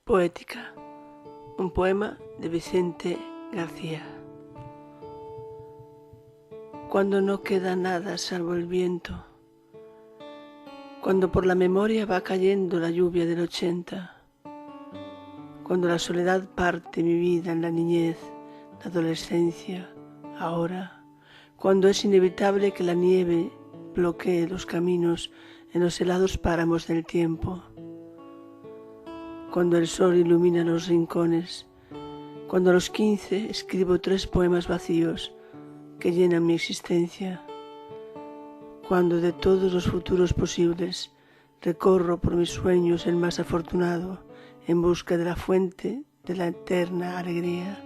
Poética, un poema de Vicente García. Cuando no queda nada salvo el viento, cuando por la memoria va cayendo la lluvia del 80, cuando la soledad parte mi vida en la niñez, la adolescencia, ahora, cuando es inevitable que la nieve bloquee los caminos en los helados páramos del tiempo, cuando el sol ilumina los rincones, cuando a los 15 escribo 3 poemas vacíos que llenan mi existencia, cuando de todos los futuros posibles recorro por mis sueños el más afortunado en busca de la fuente de la eterna alegría.